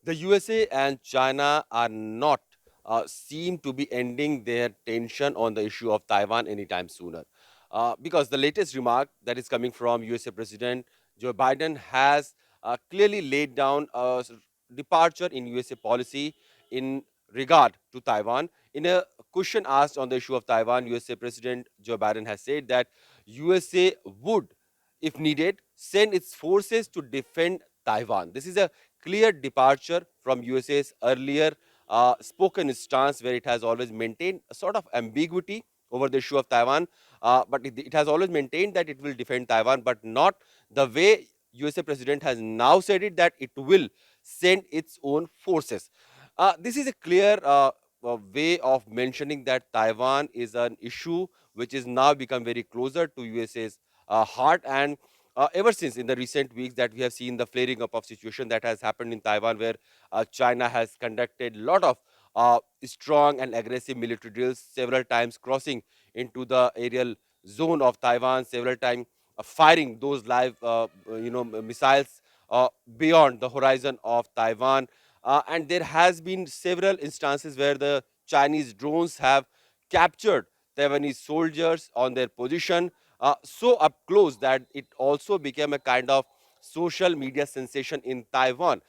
The USA and China are not seem to be ending their tension on the issue of Taiwan anytime sooner. Because the latest remark that is coming from USA President Joe Biden has clearly laid down a departure in USA policy in regard to Taiwan. In a question asked on the issue of Taiwan, USA President Joe Biden has said that USA would, if needed, send its forces to defend Taiwan. This is a clear departure from USA's earlier spoken stance, where it has always maintained a sort of ambiguity over the issue of Taiwan. But it has always maintained that it will defend Taiwan, but not the way USA president has now said it, that it will send its own forces. This is a clear way of mentioning that Taiwan is an issue which is now become very closer to USA's heart. And ever since in the recent weeks that we have seen the flaring up of situation that has happened in Taiwan, where China has conducted a lot of strong and aggressive military drills, several times crossing into the aerial zone of Taiwan, several times firing those live missiles beyond the horizon of Taiwan. And there has been several instances where the Chinese drones have captured Taiwanese soldiers on their position so up close that it also became a kind of social media sensation in Taiwan.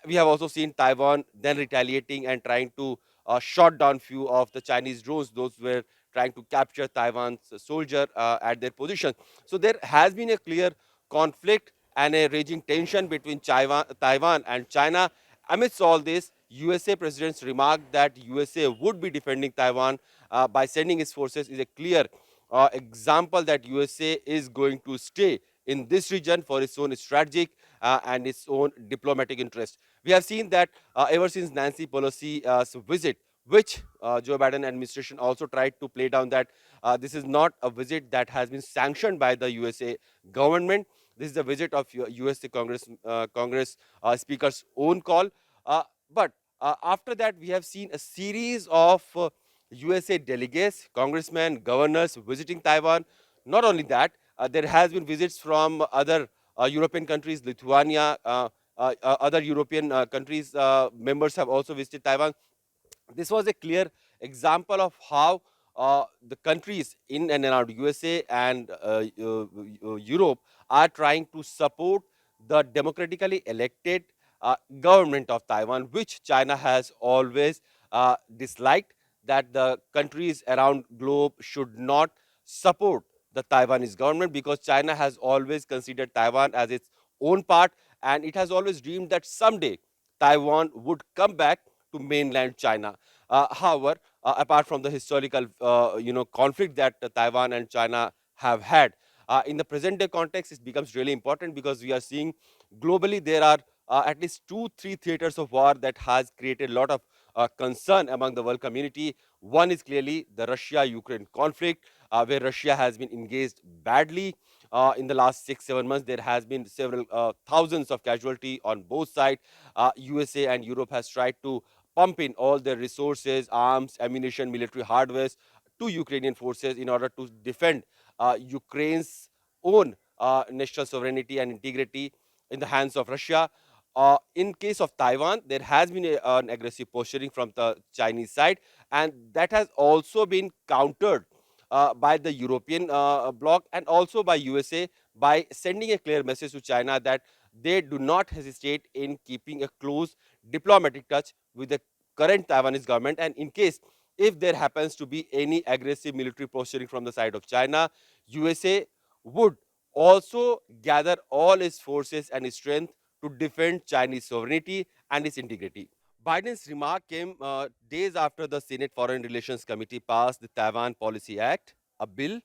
We have also seen Taiwan then retaliating and trying to shot down few of the Chinese drones. Those were trying to capture Taiwan's soldier at their position. So there has been a clear conflict and a raging tension between Taiwan and China. Amidst all this, USA president's remark that USA would be defending Taiwan by sending its forces is a clear example that USA is going to stay in this region for its own strategic and its own diplomatic interest. We have seen that ever since Nancy Pelosi's visit, which Joe Biden administration also tried to play down, that this is not a visit that has been sanctioned by the USA government. This is a visit of USA Congress Speaker's own call. But after that, we have seen a series of USA delegates, congressmen, governors visiting Taiwan. Not only that, there has been visits from other European countries, Lithuania, other European countries. Members have also visited Taiwan. This was a clear example of how the countries in and around USA and Europe are trying to support the democratically elected government of Taiwan, which China has always disliked, that the countries around globe should not support the Taiwanese government, because China has always considered Taiwan as its own part, and it has always dreamed that someday Taiwan would come back to mainland China. However, apart from the historical conflict that Taiwan and China have had, in the present day context, it becomes really important, because we are seeing globally there are at least 2 3 theaters of war that has created a lot of concern among the world community. One is clearly the Russia Ukraine conflict, where Russia has been engaged badly. In the last 6 7 months, there has been several thousands of casualty on both sides. USA and Europe has tried to pump in all their resources, arms, ammunition, military hardware to Ukrainian forces in order to defend Ukraine's own national sovereignty and integrity in the hands of Russia. In case of Taiwan, there has been an aggressive posturing from the Chinese side, and that has also been countered by the European bloc and also by USA, by sending a clear message to China that they do not hesitate in keeping a close diplomatic touch with the current Taiwanese government. And in case if there happens to be any aggressive military posturing from the side of China, USA would also gather all its forces and its strength to defend Chinese sovereignty and its integrity. Biden's remark came days after the Senate Foreign Relations Committee passed the Taiwan Policy Act, a bill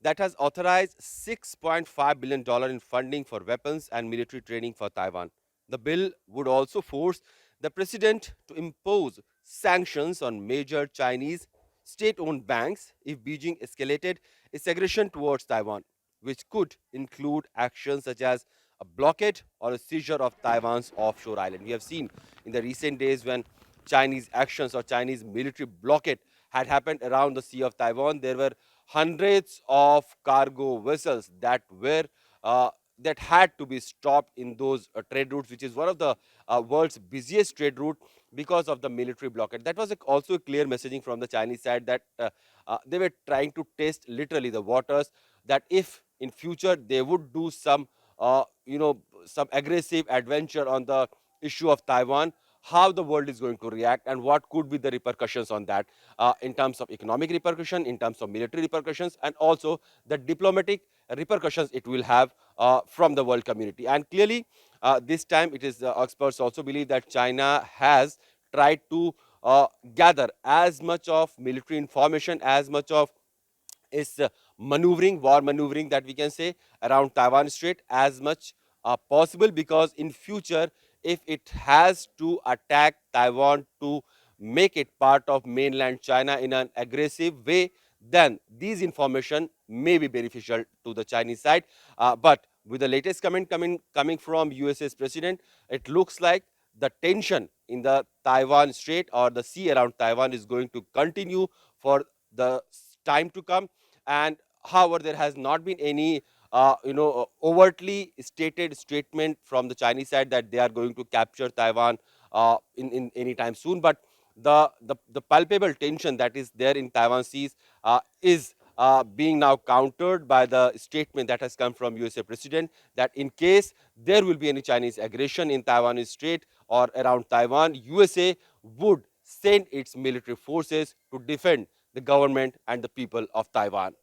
that has authorized $6.5 billion in funding for weapons and military training for Taiwan. The bill would also force the president to impose sanctions on major Chinese state owned banks if Beijing escalated its aggression towards Taiwan, which could include actions such as a blockade or a seizure of Taiwan's offshore island. We have seen in the recent days when Chinese actions or Chinese military blockade had happened around the Sea of Taiwan, there were hundreds of cargo vessels that were that had to be stopped in those trade routes, which is one of the world's busiest trade route, because of the military blockade. That was also a clear messaging from the Chinese side that they were trying to test literally the waters, that if in future they would do some some aggressive adventure on the issue of Taiwan, how the world is going to react and what could be the repercussions on that, in terms of economic repercussion, in terms of military repercussions, and also the diplomatic repercussions it will have from the world community. And clearly, this time it is experts also believe that China has tried to gather as much of military information, as much of is maneuvering, war maneuvering, that we can say, around Taiwan Strait as much possible, because in future, if it has to attack Taiwan to make it part of mainland China in an aggressive way, then these information may be beneficial to the Chinese side. But with the latest comment coming from USA's president, it looks like the tension in the Taiwan Strait or the sea around Taiwan is going to continue for the time to come. And however, there has not been any overtly stated statement from the Chinese side that they are going to capture Taiwan in any time soon. But the palpable tension that is there in Taiwan seas is being now countered by the statement that has come from USA president, that in case there will be any Chinese aggression in Taiwan Strait or around Taiwan, USA would send its military forces to defend the government and the people of Taiwan.